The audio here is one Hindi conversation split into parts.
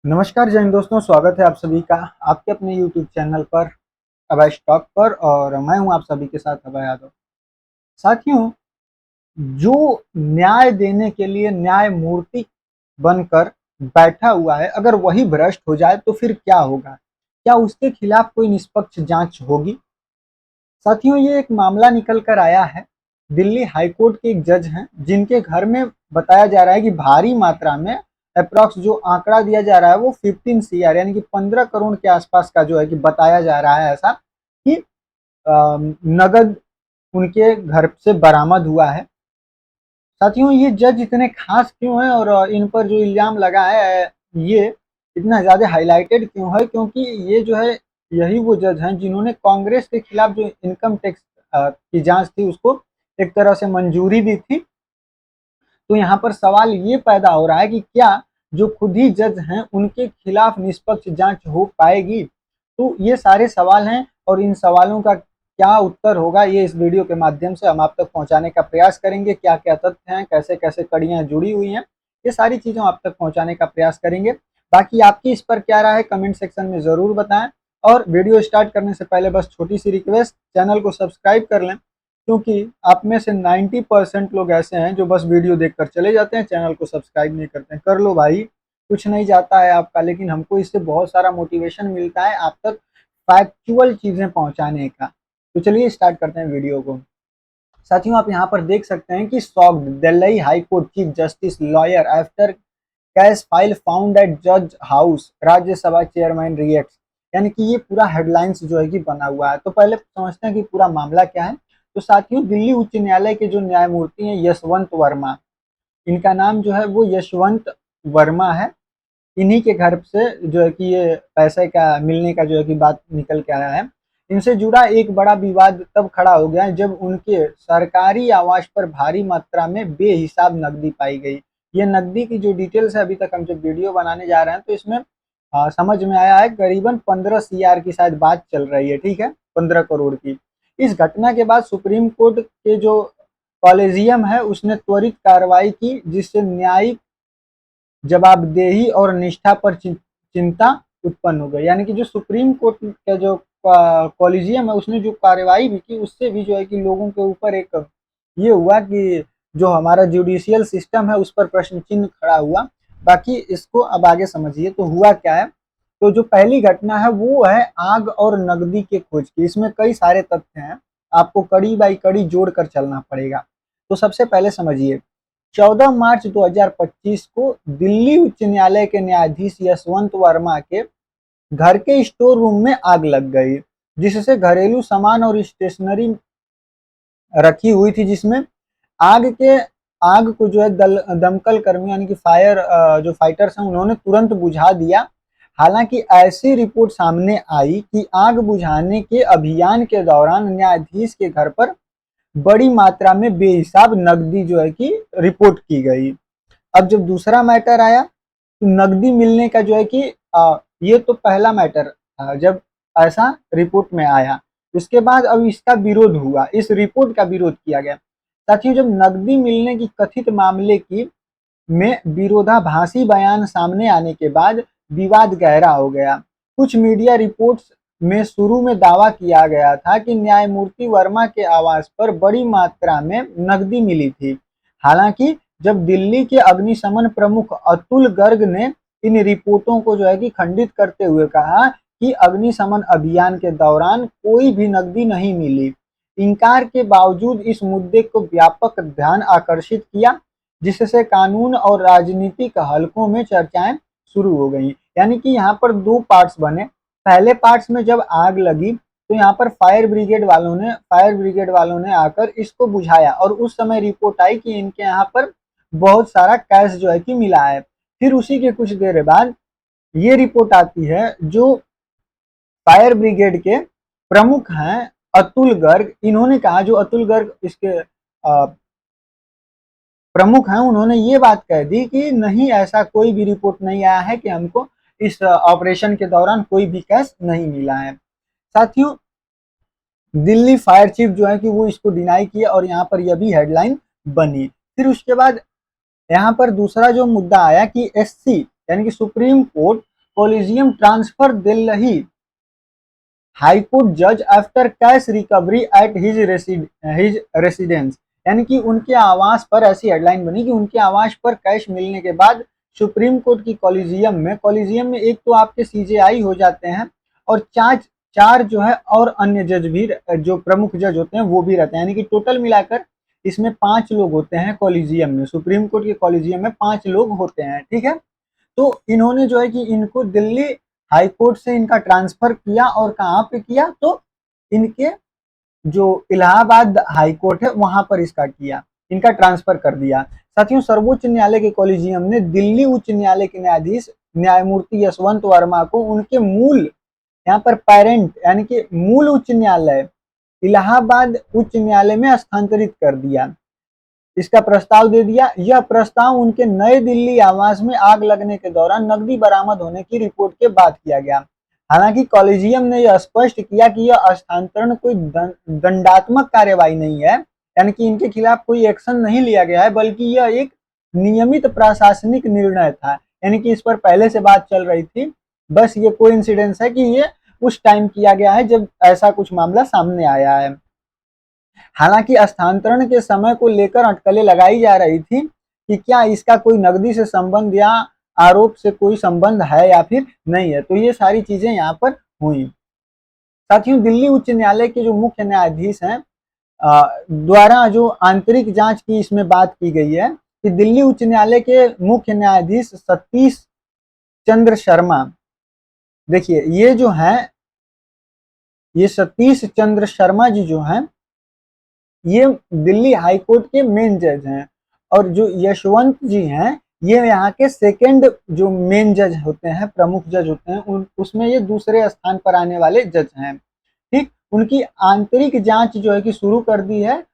नमस्कार जैन दोस्तों, स्वागत है आप सभी का आपके अपने YouTube चैनल पर अभय स्टॉक पर। और मैं हूं आप सभी के साथ अभय यादव। साथियों, जो न्याय देने के लिए न्यायमूर्ति बनकर बैठा हुआ है, अगर वही भ्रष्ट हो जाए तो फिर क्या होगा? क्या उसके खिलाफ कोई निष्पक्ष जांच होगी? साथियों, ये एक मामला निकल कर आया है। दिल्ली हाईकोर्ट के एक जज हैं जिनके घर में बताया जा रहा है कि भारी मात्रा में अप्रॉक्स जो आंकड़ा दिया जा रहा है वो 15 सीआर यानी कि 15 करोड़ के आसपास का जो है कि बताया जा रहा है ऐसा कि नगद उनके घर से बरामद हुआ है। साथियों, ये जज इतने खास क्यों हैं और इन पर जो इल्जाम लगा है ये इतना ज्यादा हाईलाइटेड क्यों है? क्योंकि ये जो है यही वो जज हैं जिन्होंने कांग्रेस के खिलाफ जो इनकम टैक्स की जांच थी उसको एक तरह से मंजूरी दी थी। तो यहाँ पर सवाल ये पैदा हो रहा है कि क्या जो खुद ही जज हैं उनके खिलाफ निष्पक्ष जांच हो पाएगी? तो ये सारे सवाल हैं और इन सवालों का क्या उत्तर होगा ये इस वीडियो के माध्यम से हम आप तक पहुंचाने का प्रयास करेंगे। क्या क्या तथ्य हैं, कैसे कैसे कड़ियां जुड़ी हुई हैं, ये सारी चीजें आप तक पहुंचाने का प्रयास करेंगे। बाकी आपकी इस पर क्या राय है कमेंट सेक्शन में जरूर बताएं। और वीडियो स्टार्ट करने से पहले बस छोटी सी रिक्वेस्ट, चैनल को सब्सक्राइब कर लें, क्योंकि आप में से 90% लोग ऐसे हैं जो बस वीडियो देखकर चले जाते हैं, चैनल को सब्सक्राइब नहीं करते हैं। कर लो भाई, कुछ नहीं जाता है आपका, लेकिन हमको इससे बहुत सारा मोटिवेशन मिलता है आप तक फैक्चुअल चीजें पहुंचाने का। तो चलिए स्टार्ट करते हैं वीडियो को। साथियों, आप यहाँ पर देख सकते हैं कि socked Delhi high court chief justice lawyer after cash file found at जज हाउस, राज्यसभा चेयरमैन रिएक्ट। यानी कि ये पूरा हेडलाइंस जो है कि बना हुआ है। तो पहले समझते हैं कि पूरा मामला क्या है। तो साथियों, दिल्ली उच्च न्यायालय के जो न्यायमूर्ति हैं यशवंत वर्मा, इनका नाम जो है वो यशवंत वर्मा है। इन्हीं के घर से जो है कि ये पैसे का मिलने का जो है कि बात निकल के आया है। इनसे जुड़ा एक बड़ा विवाद तब खड़ा हो गया जब उनके सरकारी आवास पर भारी मात्रा में बेहिसाब नकदी पाई गई। ये नकदी की जो डिटेल्स है, अभी तक हम जब वीडियो बनाने जा रहे हैं तो इसमें समझ में आया है करीबन 15 सीआर की शायद बात चल रही है। ठीक है, 15 करोड़ की। इस घटना के बाद सुप्रीम कोर्ट के जो कॉलेजियम है उसने त्वरित कार्रवाई की, जिससे न्यायिक जवाबदेही और निष्ठा पर चिंता उत्पन्न हो गई। यानी कि जो सुप्रीम कोर्ट का जो कॉलेजियम है उसने जो कार्रवाई भी की उससे भी जो है कि लोगों के ऊपर एक ये हुआ कि जो हमारा जुडिशियल सिस्टम है उस पर प्रश्न चिन्ह खड़ा हुआ। बाकी इसको अब आगे समझिए तो हुआ क्या है। तो जो पहली घटना है वो है आग और नकदी के खोज की। इसमें कई सारे तथ्य हैं, आपको कड़ी बाई कड़ी जोड़कर चलना पड़ेगा। तो सबसे पहले समझिए, 14 मार्च 2025 को दिल्ली उच्च न्यायालय के न्यायाधीश यशवंत वर्मा के घर के स्टोर रूम में आग लग गई, जिससे घरेलू सामान और स्टेशनरी रखी हुई थी, जिसमें आग के आग को जो है दमकल कर्मी यानी कि फायर जो फाइटर्स हैं उन्होंने तुरंत बुझा दिया। हालांकि ऐसी रिपोर्ट सामने आई कि आग बुझाने के अभियान के दौरान न्यायाधीश के घर पर बड़ी मात्रा में बेहिसाब नकदी जो है कि रिपोर्ट की गई। अब जब दूसरा मैटर आया तो नकदी मिलने का जो है कि ये तो पहला मैटर था जब ऐसा रिपोर्ट में आया। उसके बाद अब इसका विरोध हुआ, इस रिपोर्ट का विरोध किया गया। साथियों, जब नकदी मिलने की कथित मामले की में विरोधाभासी बयान सामने आने के बाद विवाद गहरा हो गया। कुछ मीडिया रिपोर्ट्स में शुरू में दावा किया गया था कि न्यायमूर्ति वर्मा के आवास पर बड़ी मात्रा में नकदी मिली थी। हालांकि जब दिल्ली के अग्निशमन प्रमुख अतुल गर्ग ने इन रिपोर्टों को जो है कि खंडित करते हुए कहा कि अग्निशमन अभियान के दौरान कोई भी नकदी नहीं मिली, इनकार के बावजूद इस मुद्दे को व्यापक ध्यान आकर्षित किया, जिससे कानून और राजनीतिक हलकों में चर्चाएं शुरू हो गई। यानी कि यहाँ पर दो पार्ट्स बने। पहले पार्ट्स में जब आग लगी तो यहाँ पर फायर ब्रिगेड वालों ने आकर इसको बुझाया और उस समय रिपोर्ट आई कि इनके यहाँ पर बहुत सारा कैश जो है कि मिला है। फिर उसी के कुछ देर बाद ये रिपोर्ट आती है जो फायर ब्रिगेड के प्रमुख हैं अतुल गर्ग, इन्होंने कहा, जो अतुल गर्ग इसके प्रमुख हैं, उन्होंने ये बात कह दी कि नहीं, ऐसा कोई भी रिपोर्ट नहीं आया है कि हमको इस ऑपरेशन के दौरान कोई भी कैश नहीं मिला है। साथियों, दिल्ली फायर चीफ जो है कि वो इसको डिनाई किया और यहाँ पर यह भी हेडलाइन बनी। फिर उसके बाद यहाँ पर दूसरा जो मुद्दा आया कि एससी यानी कि supreme court collegium transfer Delhi high court जज after cash recovery at his residence, यानी कि उनके आवास पर, ऐसी हेडलाइन बनी कि उनके आवास पर कैश मिलने के बाद सुप्रीम कोर्ट की कॉलेजियम में एक तो आपके सीजेआई हो जाते हैं और चार चार जो है और अन्य जज भी, जो प्रमुख जज होते हैं वो भी रहते हैं, यानी कि टोटल मिलाकर इसमें 5 लोग होते हैं कॉलेजियम में, सुप्रीम कोर्ट के कॉलेजियम में 5 लोग होते हैं, ठीक है। तो इन्होंने जो है कि इनको दिल्ली हाई कोर्ट से इनका ट्रांसफर किया, और कहाँ पे किया, तो इनके जो इलाहाबाद हाई कोर्ट है वहां पर इसका किया, इनका ट्रांसफर कर दिया। साथियों, सर्वोच्च न्यायालय के कॉलेजियम ने दिल्ली उच्च न्यायालय के न्यायाधीश न्यायमूर्ति यशवंत वर्मा को उनके मूल, यहाँ पर पेरेंट यानी कि मूल उच्च न्यायालय इलाहाबाद उच्च न्यायालय में स्थानांतरित कर दिया, इसका प्रस्ताव दे दिया। यह प्रस्ताव उनके नए दिल्ली आवास में आग लगने के दौरान नकदी बरामद होने की रिपोर्ट के बाद किया गया। हालांकि कॉलेजियम ने यह स्पष्ट किया कि यह हस्तांतरण कोई दंडात्मक कार्यवाही नहीं है, यानी कि इनके खिलाफ कोई एक्शन नहीं लिया गया है, बल्कि यह एक नियमित प्रशासनिक निर्णय था, यानी कि इस पर पहले से बात चल रही थी, बस ये कोइंसिडेंस है कि ये उस टाइम किया गया है जब ऐसा कुछ मामला सामने आया है। हालांकि स्थानांतरण के समय को लेकर अटकलें लगाई जा रही थी कि क्या इसका कोई नकदी से संबंध या आरोप से कोई संबंध है या फिर नहीं है, तो ये सारी चीजें यहाँ पर हुई। साथियों, दिल्ली उच्च न्यायालय के जो मुख्य न्यायाधीश हैं द्वारा जो आंतरिक जांच की इसमें बात की गई है कि दिल्ली उच्च न्यायालय के मुख्य न्यायाधीश सतीश चंद्र शर्मा, देखिए ये जो है, ये सतीश चंद्र शर्मा जी जो हैं, ये दिल्ली हाई कोर्ट के मेन जज हैं, और जो यशवंत जी हैं ये यहाँ के सेकंड जो मेन जज होते हैं, प्रमुख जज होते हैं, उसमें ये दूसरे स्थान पर आने वाले जज हैं, ठीक। उनकी आंतरिक जांच जो है कि शुरू कर दी है।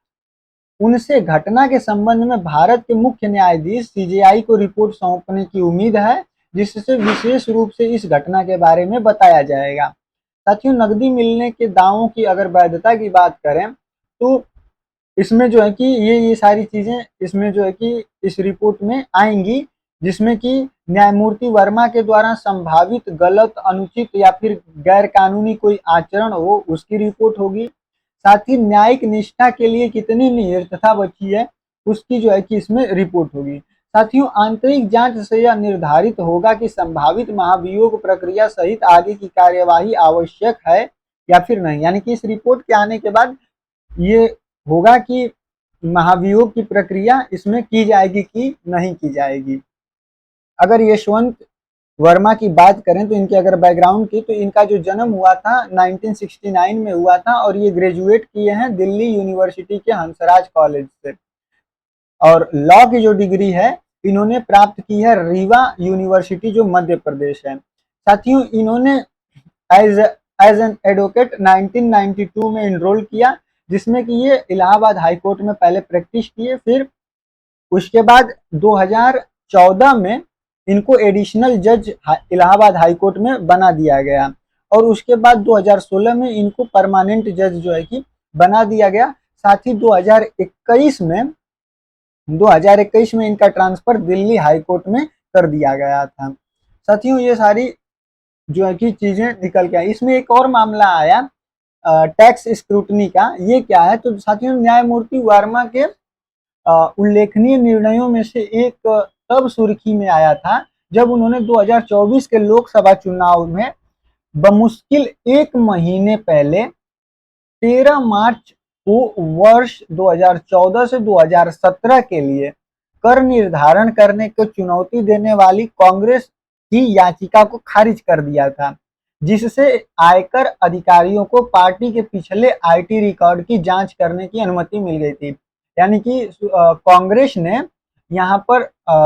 उनसे घटना के संबंध में भारत के मुख्य न्यायाधीश सीजेआई को रिपोर्ट सौंपने की उम्मीद है, जिससे विशेष रूप से इस घटना के बारे में बताया जाएगा। साथियों, नकदी मिलने के दावों की अगर वैधता की बात करें तो इसमें जो है कि ये सारी चीजें इसमें जो है कि इस रिपोर्ट में आएंगी, जिसमें कि न्यायमूर्ति वर्मा के द्वारा संभावित गलत, अनुचित या फिर गैर कानूनी कोई आचरण हो उसकी रिपोर्ट होगी। साथ ही न्यायिक निष्ठा के लिए कितनी निर्भरता बची है उसकी जो है कि इसमें रिपोर्ट होगी। साथियों, आंतरिक जांच से यह निर्धारित होगा कि संभावित महाभियोग प्रक्रिया सहित आगे की कार्यवाही आवश्यक है या फिर नहीं, यानी कि इस रिपोर्ट के आने के बाद ये होगा कि महाभियोग की प्रक्रिया इसमें की जाएगी कि नहीं की जाएगी। अगर यशवंत वर्मा की बात करें तो इनके अगर बैकग्राउंड की, तो इनका जो जन्म हुआ था 1969 में हुआ था, और ये ग्रेजुएट किए हैं दिल्ली यूनिवर्सिटी के हंसराज कॉलेज से, और लॉ की जो डिग्री है इन्होंने प्राप्त की है रीवा यूनिवर्सिटी जो मध्य प्रदेश है। साथियों, इन्होंने एज एज एन एडवोकेट 1992 में इनरोल किया, जिसमें कि ये इलाहाबाद हाई कोर्ट में पहले प्रैक्टिस किए, फिर उसके बाद 2014 में इनको एडिशनल जज इलाहाबाद हाई कोर्ट में बना दिया गया, और उसके बाद 2016 में इनको परमानेंट जज जो है कि बना दिया गया। साथ ही 2021 में इनका ट्रांसफर दिल्ली हाई कोर्ट में कर दिया गया था। साथियों, ये सारी जो है कि चीजें निकल के आई। इसमें एक और मामला आया टैक्स स्क्रूटनी का, ये क्या है, तो साथियों न्यायमूर्ति वर्मा के उल्लेखनीय निर्णयों में से एक तब सुर्खी में आया था जब उन्होंने 2024 के लोकसभा चुनाव में बमुश्किल एक महीने पहले 13 मार्च को वर्ष 2014 से 2017 के लिए कर निर्धारण करने को चुनौती देने वाली कांग्रेस की याचिका को खारिज कर दिया था, जिससे आयकर अधिकारियों को पार्टी के पिछले आईटी रिकॉर्ड की जांच करने की अनुमति मिल गई थी। यानी कि कांग्रेस ने यहाँ पर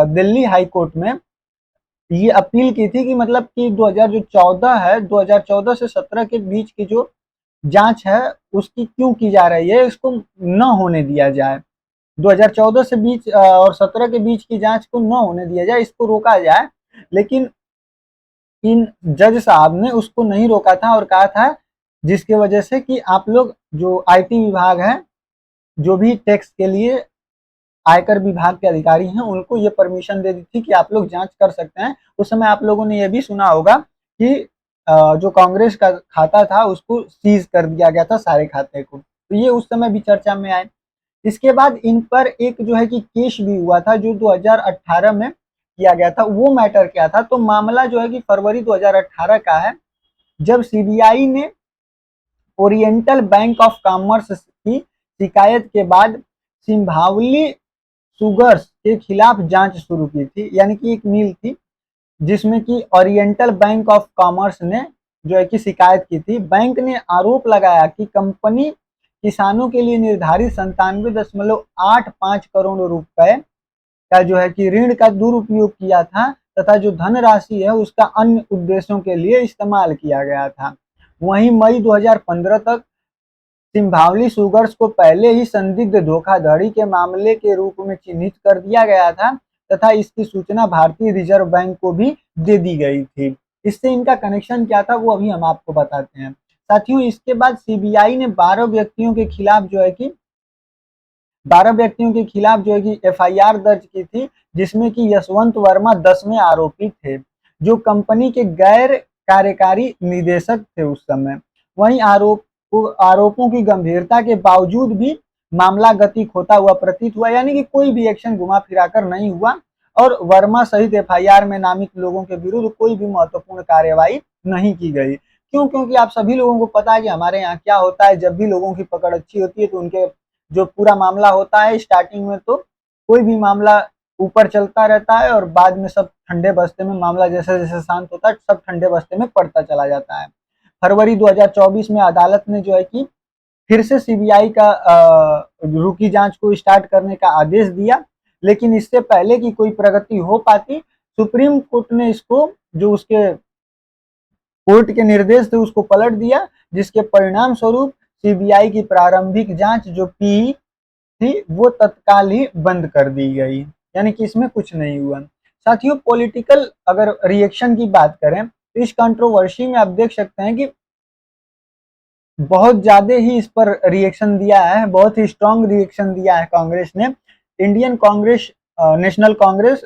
दिल्ली हाई कोर्ट में ये अपील की थी कि मतलब कि 2014 है, 2014 से 17 के बीच की जो जांच है उसकी क्यों की जा रही है, इसको न होने दिया जाए। 2014 से बीच और 17 के बीच की जांच को न होने दिया जाए, इसको रोका जाए, लेकिन इन जज साहब ने उसको नहीं रोका था और कहा था जिसकी वजह से कि आप लोग जो आईटी विभाग है, जो भी टैक्स के लिए आयकर विभाग के अधिकारी हैं उनको ये परमिशन दे दी थी कि आप लोग जांच कर सकते हैं। उस समय आप लोगों ने ये भी सुना होगा कि जो कांग्रेस का खाता था उसको सीज कर दिया गया था सारे खाते को, तो ये उस समय भी चर्चा में आए। इसके बाद इन पर एक जो है कि केस भी हुआ था जो 2018 में किया गया था। वो मैटर क्या था, तो मामला जो है कि फरवरी 2018 का है, जब सीबीआई ने ओरिएंटल बैंक ऑफ कॉमर्स की शिकायत के बाद सिंभावली शुगर्स के खिलाफ जांच शुरू की थी। यानी कि एक मिल थी जिसमें कि ओरिएंटल बैंक ऑफ कॉमर्स ने जो है कि शिकायत की थी। बैंक ने आरोप लगाया कि कंपनी किसानों के लिए निर्धारित 97.85 करोड़ रुपए का जो है कि ऋण का दुरुपयोग किया था तथा जो धनराशि है उसका अन्य उद्देश्यों के लिए इस्तेमाल किया गया था। वहीं मई 2015 तक सिंभावली शुगर्स को पहले ही संदिग्ध धोखाधड़ी के मामले के रूप में चिन्हित कर दिया गया था तथा इसकी सूचना भारतीय रिजर्व बैंक को भी दे दी गई थी। इससे इनका कनेक्शन क्या था वो अभी हम आपको बताते हैं। साथियों, इसके बाद सीबीआई ने 12 व्यक्तियों के खिलाफ जो है कि 12 व्यक्तियों के खिलाफ एफआईआर दर्ज की थी, जिसमें कि यशवंत वर्मा 10वें आरोपी थे जो कंपनी के गैर कार्यकारी निदेशक थे उस समय। वहीं आरोपों की गंभीरता के बावजूद भी मामला गति खोता हुआ प्रतीत हुआ, यानी कि कोई भी एक्शन घुमा फिराकर नहीं हुआ और वर्मा सहित एफआईआर में नामित लोगों के विरुद्ध कोई भी महत्वपूर्ण कार्रवाई नहीं की गई। क्यों? क्योंकि आप सभी लोगों को पता है कि हमारे यहाँ क्या होता है, जब भी लोगों की पकड़ अच्छी होती है तो उनके जो पूरा मामला होता है स्टार्टिंग में तो कोई भी मामला ऊपर चलता रहता है और बाद में सब ठंडे बस्ते में, मामला जैसे जैसे शांत होता है सब ठंडे बस्ते में पड़ता चला जाता है। फरवरी 2024 में अदालत ने जो है कि फिर से सीबीआई का रुकी जांच को स्टार्ट करने का आदेश दिया, लेकिन इससे पहले कि कोई प्रगति हो पाती सुप्रीम कोर्ट ने इसको, जो उसके कोर्ट के निर्देश थे, उसको पलट दिया, जिसके परिणाम स्वरूप सीबीआई की प्रारंभिक जांच जो पी थी वो तत्काल ही बंद कर दी गई। यानी कि इसमें कुछ नहीं हुआ। साथियों, पॉलिटिकल अगर रिएक्शन की बात करें तो इस कंट्रोवर्सी में आप देख सकते हैं कि बहुत ज्यादा ही इस पर रिएक्शन दिया है, बहुत ही स्ट्रांग रिएक्शन दिया है कांग्रेस ने। Indian Congress, national Congress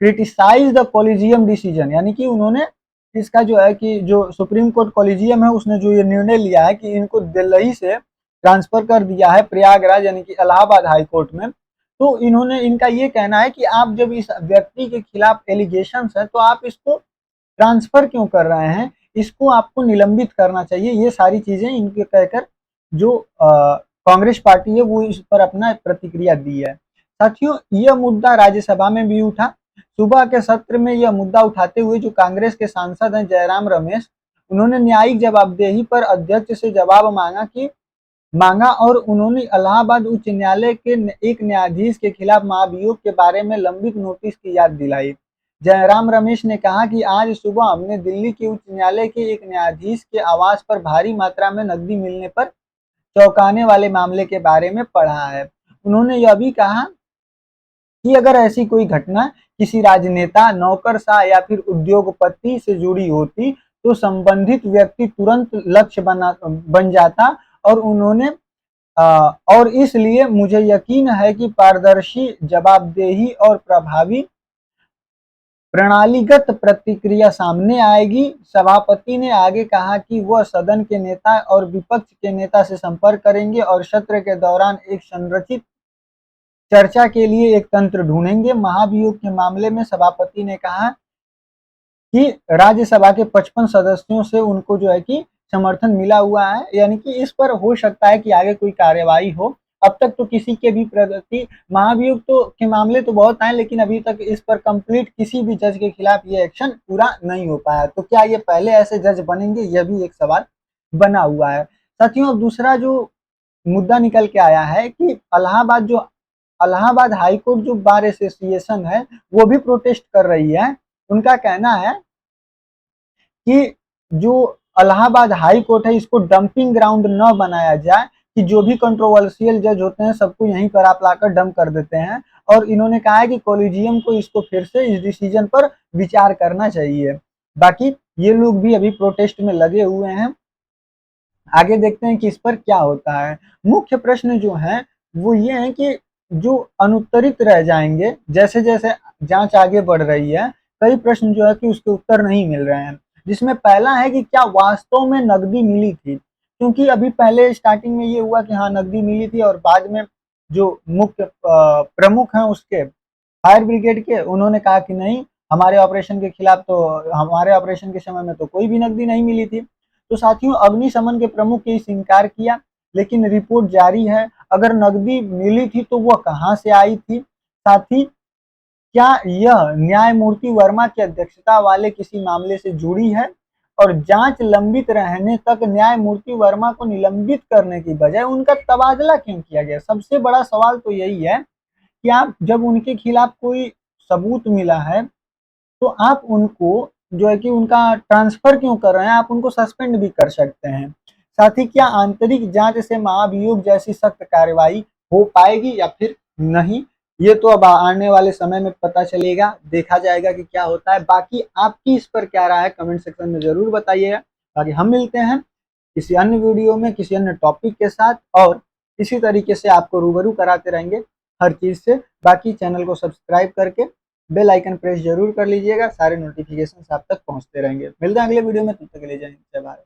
criticise the collegium decision, यानी कि उन्होंने इसका जो है कि जो सुप्रीम कोर्ट कॉलेजियम है उसने जो ये निर्णय लिया है कि इनको दिल्ली से ट्रांसफर कर दिया है प्रयागराज यानी कि इलाहाबाद हाई कोर्ट में, तो इन्होंने, इनका ये कहना है कि आप जब इस व्यक्ति के खिलाफ एलिगेशंस है तो आप इसको ट्रांसफर क्यों कर रहे हैं, इसको आपको निलंबित करना चाहिए। ये सारी चीजें इनके कहकर जो कांग्रेस पार्टी है वो इस पर अपना प्रतिक्रिया दी है। साथियों, यह मुद्दा राज्यसभा में भी उठा। सुबह के सत्र में यह मुद्दा उठाते हुए जो कांग्रेस के सांसद हैं जयराम रमेश, उन्होंने न्यायिक जवाबदेही पर अध्यक्ष से जवाब मांगा और उन्होंने इलाहाबाद उच्च न्यायालय के एक न्यायाधीश के खिलाफ महाभियोग के बारे में लंबित नोटिस की याद दिलाई। जयराम रमेश ने कहा कि आज सुबह हमने दिल्ली के उच्च न्यायालय के एक न्यायाधीश के आवास पर भारी मात्रा में नकदी मिलने पर चौंकाने वाले मामले के बारे में पढ़ा है। उन्होंने यह भी कहा कि अगर ऐसी कोई घटना किसी राजनेता, नौकरशाह या फिर उद्योगपति से जुड़ी होती तो संबंधित व्यक्ति तुरंत लक्ष्य बन जाता और उन्होंने और इसलिए मुझे यकीन है कि पारदर्शी, जवाबदेही और प्रभावी प्रणालीगत प्रतिक्रिया सामने आएगी। सभापति ने आगे कहा कि वह सदन के नेता और विपक्ष के नेता से संपर्क करेंगे और सत्र के दौरान एक संरचित चर्चा के लिए एक तंत्र ढूंढेंगे। महाभियोग के मामले में सभापति ने कहा कि राज्यसभा के 55 सदस्यों से उनको जो है कि समर्थन मिला हुआ है, यानी कि इस पर हो सकता है कि आगे कोई कार्यवाही हो। अब तक तो किसी के भी प्रगति, महाभियोग तो के मामले तो बहुत आए लेकिन अभी तक इस पर कंप्लीट किसी भी जज के खिलाफ ये एक्शन पूरा नहीं हो पाया। तो क्या ये पहले ऐसे जज बनेंगे, यह भी एक सवाल बना हुआ है। साथियों, दूसरा जो मुद्दा निकल के आया है कि इलाहाबाद हाई कोर्ट जो बार एसोसिएशन है वो भी प्रोटेस्ट कर रही है। उनका कहना है कि जो इलाहाबाद हाई कोर्ट है इसको डंपिंग ग्राउंड न बनाया जाए, कि जो भी कंट्रोवर्शियल जज होते हैं सबको यहीं पर आप लाकर डंप कर देते हैं। और इन्होंने कहा है कि कॉलेजियम को इसको फिर से इस डिसीजन पर विचार करना चाहिए। बाकी ये लोग भी अभी प्रोटेस्ट में लगे हुए हैं। आगे देखते हैं कि इस पर क्या होता है। मुख्य प्रश्न जो है वो ये है कि जो अनुत्तरित रह जाएंगे, जैसे जैसे जांच आगे बढ़ रही है कई प्रश्न जो है कि उसके उत्तर नहीं मिल रहे हैं। जिसमें पहला है कि क्या वास्तव में नकदी मिली थी, क्योंकि अभी पहले स्टार्टिंग में ये हुआ कि हाँ नकदी मिली थी, और बाद में जो मुख्य प्रमुख हैं उसके फायर ब्रिगेड के, उन्होंने कहा कि नहीं, हमारे ऑपरेशन के खिलाफ तो, हमारे ऑपरेशन के समय में तो कोई भी नकदी नहीं मिली थी। तो साथियों अग्निशमन के प्रमुख ने इस इनकार किया, लेकिन रिपोर्ट जारी है। अगर नकदी मिली थी तो वह कहां से आई थी, साथ ही क्या यह न्यायमूर्ति वर्मा की अध्यक्षता वाले किसी मामले से जुड़ी है, और जांच लंबित रहने तक न्यायमूर्ति वर्मा को निलंबित करने की बजाय उनका तबादला क्यों किया गया। सबसे बड़ा सवाल तो यही है कि आप जब उनके खिलाफ कोई सबूत मिला है तो आप उनको जो है कि उनका ट्रांसफर क्यों कर रहे हैं, आप उनको सस्पेंड भी कर सकते हैं। साथ ही क्या आंतरिक जांच से महाभियोग जैसी सख्त कार्रवाई हो पाएगी या फिर नहीं, ये तो अब आने वाले समय में पता चलेगा, देखा जाएगा कि क्या होता है। बाकी आपकी इस पर क्या राय है कमेंट सेक्शन में जरूर बताइएगा। बाकी हम मिलते हैं किसी अन्य वीडियो में किसी अन्य टॉपिक के साथ, और इसी तरीके से आपको रूबरू कराते रहेंगे हर चीज से। बाकी चैनल को सब्सक्राइब करके बेल आइकन प्रेस जरूर कर लीजिएगा, सारे नोटिफिकेशन आप तक पहुंचते रहेंगे। मिलते हैं अगले वीडियो में, तब तक के लिए जय हिंद जय भारत।